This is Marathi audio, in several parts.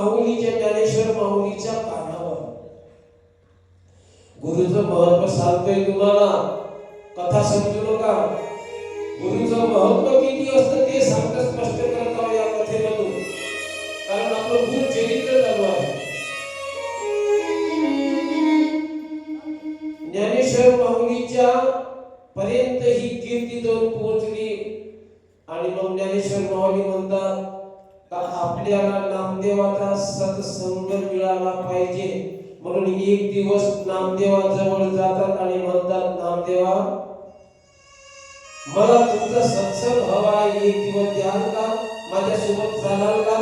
माऊलीच्या ज्ञानेश्वर माऊलीच्या कानावर गुरुचं महत्व सांगतोय तुम्हाला. कथा समजू नका. गुरुचं महत्व किती असतं ते सांगत स्पष्ट करत आहोत या कथेमधून. कारण आपलं गुरु चरित्र चालू आहे. ज्ञानेश्वर माऊलीच्या पर्यंत ही कीर्ती जाऊन पोहोचली. आणि मग ज्ञानेश्वर माऊली म्हणतात का आपल्याला नामदेवाचा सत्संग मिळाला पाहिजे. म्हणून एक दिवस नामदेवाजवळ जातात आणि म्हणतात, नामदेवा मला तुमचा सत्संग हवा आहे, एक दिवस द्याल का, माझ्यासोबत चालाल का?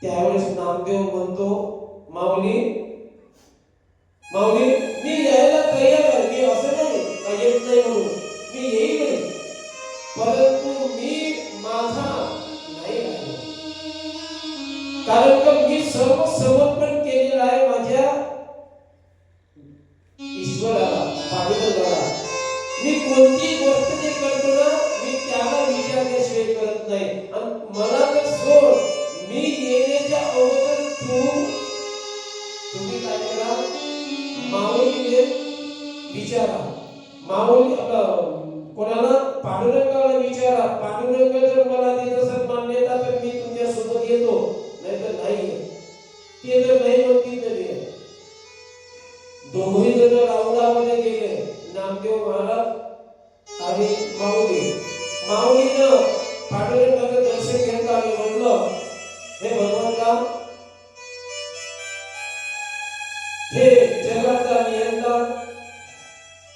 त्यावेळेस नामदेव म्हणतो, माऊली माऊली मी यायला तयार आहे. मी असं नाही का येत नाही म्हणून, मी येईल, परंतु मी माझा नाही आहे. कारण का मी सर्व समर्पण केलेलं आहे माझ्या ईश्वराला, पांडुरंगाला. मी कोणती गोष्ट जे करतो ना, मी त्याला विचारल्याशिवाय करत नाही. आणि मला तर सोड, मी येण्याच्या अगोदर तुम्ही काय करा, माऊलीने विचारा. माऊली कोणाला? पांडुरंगाला विचारा. पांडुरंग जर मला देत असेल मान्यता तर मी तुमच्या सोबत येतो, नाही तर नाही. ते जर नाही म्हणतील तर दोघे जण राऊंडामध्ये गेले, नामदेव महाराज आणि माऊली. माऊलीनं पांडुरंगाचं दर्शन घेतलं आणि म्हटलं, हे भगवंता, हे जगाचा नियंता,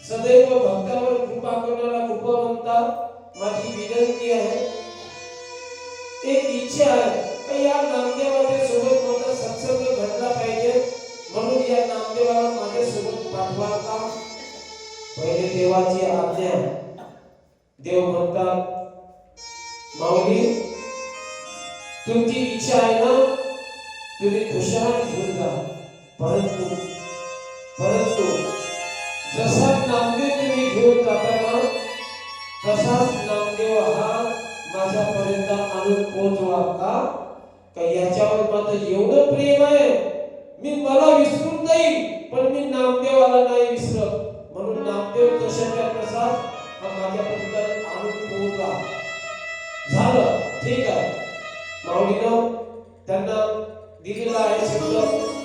सदैव भक्तावर कृपा करणारा कृपावंता, माझी विनंती आहे, एक इच्छा आहे की या नामदेवाच्या सोबत माझा सत्संग घडला पाहिजे. म्हणून या नामदेवाला माझ्या सोबत पाठवा का? पहिले देवाची आज्ञा. देव म्हणतात, माऊली तुमची इच्छा आहे ना, तुम्ही खुशाल घेऊन जा. परंतु जसा नामदेव तुम्ही घेऊन जाताना तसाच नामदेव हा माझ्यापर्यंत आणून पोहोचवा का याच्यावर माझं एवढं प्रेम आहे, मी मला विसरून जाईल पण मी नामदेवाला नाही विसरत. म्हणून नामदेव जशाच्या तसा हा माझ्यापर्यंत आणून पोहोचला. झालं, ठीक आहे. माऊलीनं त्यांना दिलेला आहे शब्द,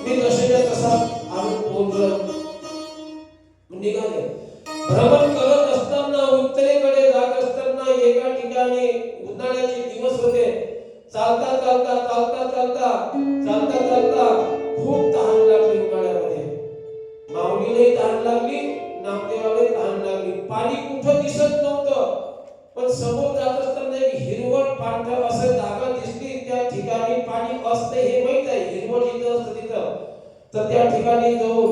मी जशाच्या तसा आणून पोहोचलो. निघाले. भ्रमण करत असताना, उत्तरेकडे जात असताना एका ठिकाणी उन्हाळ्याचे दिवस होते. चालता खूप तहान लागली उन्हाळ्यामध्ये. माऊलीलाही तहान लागली, नामदेवालाही तहान लागली. पाणी कुठं दिसत नव्हतं, पण समोर जात असताना एक हिरवट पांढर असं जागा दिसली. त्या ठिकाणी पाणी असते हे माहित आहे, हिरवट जिथं असतं तिथं. तर त्या ठिकाणी जाऊन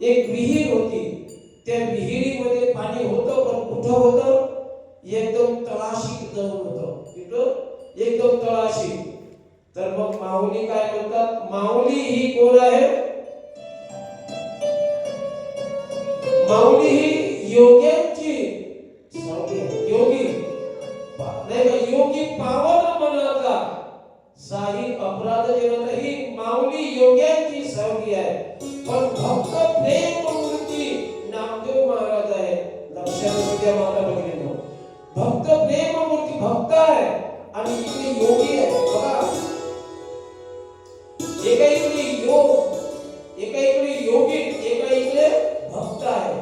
एक विहीर होती. त्या विहिरीमध्ये पाणी होतं, पण कुठं होतं? एकदम तळाशी जाऊन होतं. तिथं एकदम तळाशी. तर मग माऊली काय म्हणतात, माऊली ही कोण आहे? माऊली ही योग्यांची योगी नाही का, योगी पावन मनाचा साही अपराध जनता, ही माऊली योग्यांची सावली आहे. पण भक्त प्रेम मूर्ती नामदेव महाराज आहे. लक्षात द्या माझ्या भगिनींनो, भक्त प्रेम मूर्ती भक्त आहे आणि इकडे योगी आहे. बघा, एका इकडे योगी, एका इकडे भक्त आहे.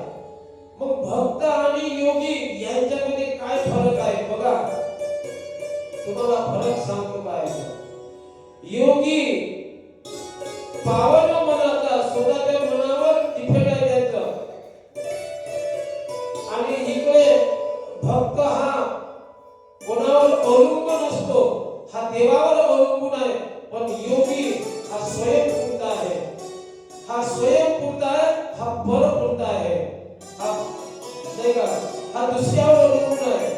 मग भक्त आणि योगी यांच्यामध्ये काय फरक आहे? बघा, तुम्हाला फरक सांगतो काय. योगी पावन मनाचा, स्वतःच्या मनावर डिपेंड आहे त्यांचं. आणि इकडे भक्त हा कोणावर अवलंबून असतो, हा देवावर अवलंबून आहे. पण योगी हा स्वयंपूर्ण आहे. हा स्वयंपूर्ण आहे, हा परपूर्ण आहे. हा नाही का, हा दुसऱ्यावर अवलंबून आहे.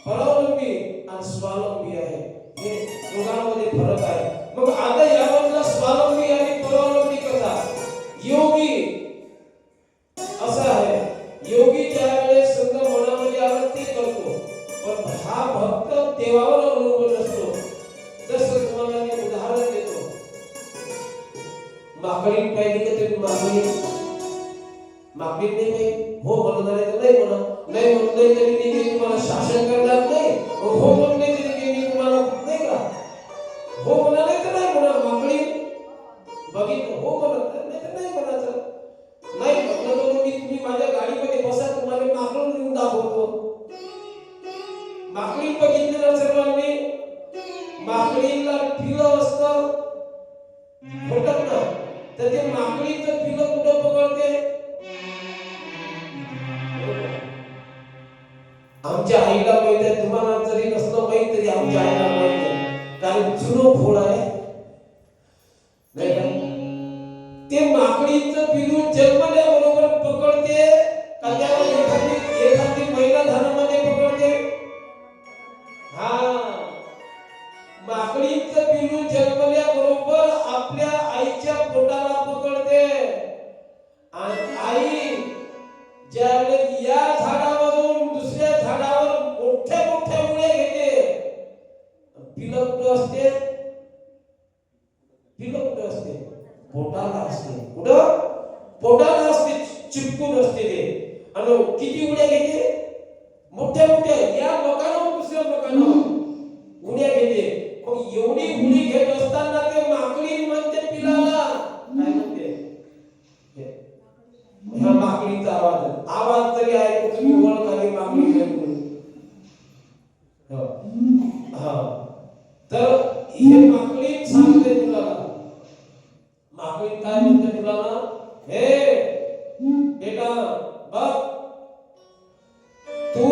परावलंबी आणि स्वावलंबी आहे. हे दोघांमध्ये फरक आहे. मग आता यामधला स्वावलंबी आणि परावलंबी कसा? योगी असा आहे, योगी ज्यावेळेस समजा मनामध्ये आलं ते करतो, पण हा भक्त देवावर अवलंबून असतो. जसं तुम्हाला मी माकडी पाहिजे का तुम्ही माकडी नाही पाहिजे हो म्हणणार आहे तर नाही म्हणा नाही म्हणत नाही तरी मी तुम्हाला शासन करणार नाही हो म्हणत नाही तरी मी तुम्हाला नाही का हो म्हणाले तर नाही म्हणा माकडी बघितलं हो म्हणत नाही तर नाही म्हणायचं नाही म्हटलं तर मी तुम्ही माझ्या गाडीमध्ये बसा तुम्हाला माकडून घेऊन दाखवतो माकडी बघितली ना सर्वांनी माकडीला पिलं असतं होतात ना तर ते माकडीचं पिलं कुठं पकडते आमच्या आईला माहित आहे तुम्हाला जरी नसलं माहित तरी आमच्या आईला माहित आहे कारण जुनो फोड आहे नाही का ते माकडीचं पिलू जन्मल्याबरोबर पकडते का त्याला एखादी महिला धानामध्ये पकडते हा माकडीचं पिलू जन्मल्याबरोबर आपल्या आईच्या पोटाला पकडते आणि आई ज्यावेळेस या झाडावरून दुसऱ्या झाडावर मोठ्या मोठ्या मुळे घेते पिलं कुठं असते पिलं कुठं असते पोटाला असते कुठं पोटाला असते चिपकून असते ते आणि किती उड्या घेते मोठ्या मोठ्या या मकानावर दुसऱ्या मकानावर उड्या घेते मग एवढी उडी घेत असताना ते माकडी म्हणते पिलाला काय म्हणते ह्या माकडीचा आवाज तरी ऐकू तुम्ही ओळखाली माकडी तर हे माकडी सांगते तुला माकडी काय म्हणते तुला हे बेटा बघ तू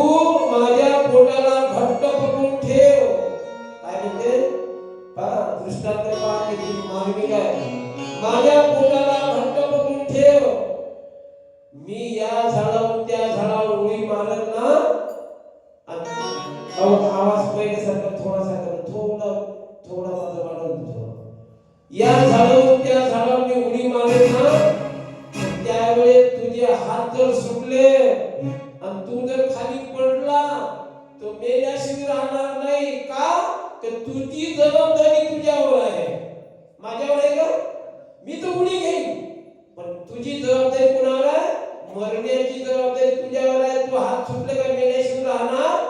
माझ्या पोटाला घट्ट पकडून ठेव काय म्हणते दृष्टांत पहा किती मार्मिक आहे माझ्या पोटाला घट्ट पकडून ठेव मी या झाडावरून त्या झाडावर उडी मारल ना आवाज पहिल्यासारखा थोडासा थोडा माझा वाढवतो या झाडावरून त्या झाडावर मी उडी मारेल ना त्यावेळेस तुझे हात जर सुटले आणि तू जर खाली पडला तो मेल्याशिवाय राहणार नाही का तर तुझी जबाबदारी तुझ्यावर आहे माझ्यावर आहे का मी तर उडी घेईन पण तुझी जबाबदारी कोणावर आहे मरण्याची जबाबदारी तुझ्यावर आहे तू हात सुटले का मेल्याशिवाय राहणार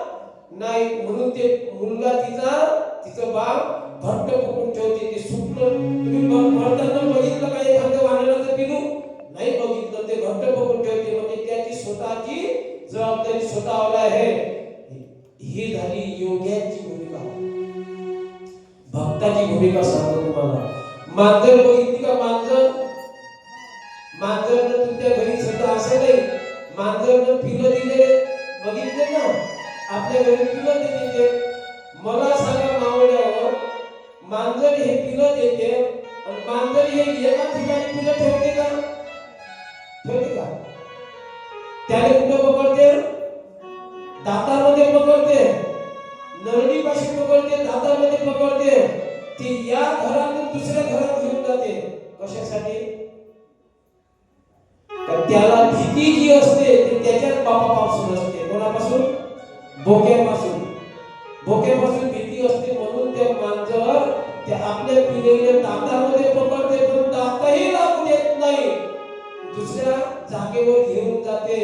नाही म्हणून ते मुलगा तिचं बाप घट्ट पकडून ठेवते ते सुटलं तुम्ही मरताना बघितलं का एखाद्या वानराचं पिलू नाही बघितलं ते घट्ट पकडून ठेवते म्हणजे त्याची स्वतःची जबाबदारी स्वतःवर आहे ही झाली योग्याची भूमिका भक्ताची भूमिका सांगतो तुम्हाला मांजर बघितली का मांजरनं तुमच्या घरी सुद्धा असं नाही मांजरनं पिलं दिले बघितले ना आपल्या घरी पिलं देते मला सांगा मावळ्यावर मांजर हे पिलं देते आणि मांजर हे एका ठिकाणी पिलं ठेवते का त्याने कुठं पकडते दातामध्ये पकडते नरडीपाशी पकडते दातामध्ये पकडते ती या घरातून दुसऱ्या घरात घेऊन जाते कशासाठी तर त्याला भीती जी असते ती त्याच्याच बापापासून असते कोणापासून भोक्यापासून भीती असते म्हणून ते मांजर ते आपल्या पिलेल्या दातामध्ये पकडते पण दातही लागू देत नाही दुसऱ्या जागेवर घेऊन जाते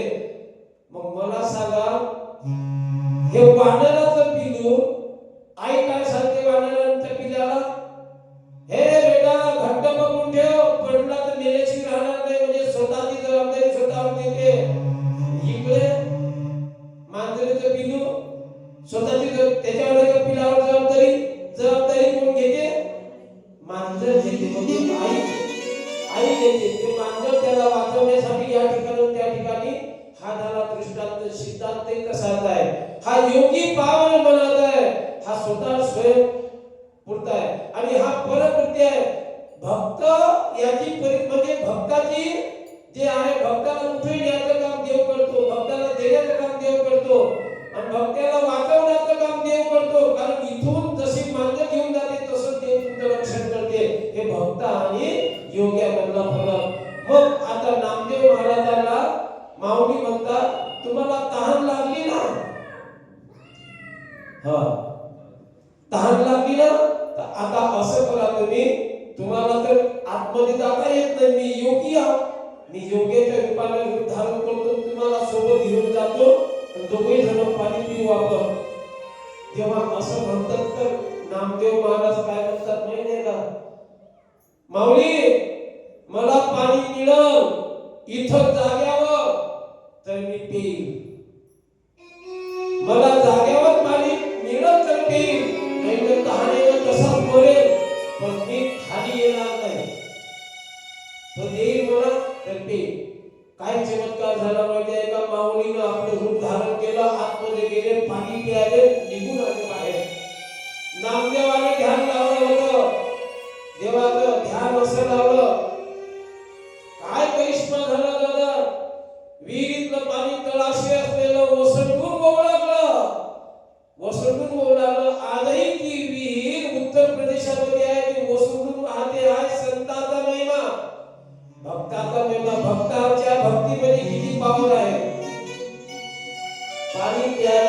मग मला सांगा हे वानराचं पिलू आई काय सांगते वानरांच्या पिल्याला हे बेटा घट्ट पकडून ठेव पडला तर मेल्याशी राहणार नाही म्हणजे स्वतःची जबाबदारी स्वतःवर घेते इकडे मांजरीचं पिलू स्वतःची त्याच्यावर एका पिलावर जबाबदारी कोण घेते मांजर घेते म्हणजे आई घेते ते मांजर त्याला वाचवण्यासाठी या ठिकाणी त्या ठिकाणी हा झाला दृष्टांत सिद्धांत कसाचा आहे हा योगी पावन बनत आहे हा स्वतः स्वयं पुरता आहे आणि हा परकृती आहे भक्त याची म्हणजे भक्ताची जे आहे भक्ताला उठून याचं काम देव करतो भक्ताला देण्याचं काम देव करतो आणि भक्ताला वाचवण्याचं काम देव करतो कारण इथून जशी मांजर घेऊन जाते तसं देव तुमचं रक्षण करते हे भक्त आणि योग्यामधला फरक मग आता नामदेव महाराजांना माऊली म्हणतात तुम्हाला तहान लागली ना तहान लागली ना तर आता असं करा तुम्हाला तर आतमध्ये जाता येत नाही, मी योगी आहे, मी योग्याच्या रूपाने रूप धारण करतो, तुम्हाला सोबत घेऊन जातो, दोघे जण पाणी पिऊ आपण. जेव्हा असं म्हणतात तर नामदेव महाराज काय म्हणतात माहिती का? माऊली मला पाणी मिळल इथं जाग्यावर तर मी पिईन, मला जाग्यावर पाणी मिळत तर पिईन, नाही तर तहानेनं तसाच मरेल, पण मी खाली येणार नाही. तो देईल मला तर पिईन. काय चमत्कार झाला माहिती आहे का? माऊलीनं आपलं रूप धारण केलं, आतमध्ये गेले, पाणी प्यायले, निघून आले बाहेर. नामदेवाने ध्यान लावलं होतं, देवाचं ध्यान असं लावलं. काय करिश्मा झाला दादा? विहिरीतलं पाणी तळाशी असलेलं ओसंडून ओलागलं, ओसंडून ओलागलं. आजही ती विहीर उत्तर प्रदेशामध्ये आहे, ती ओसंडून वाहते आहे. संतांचा महिमा, भक्ताचा महिमा, भक्ताच्या भक्तीमध्ये किती पावर आहे. पाणी प्यायला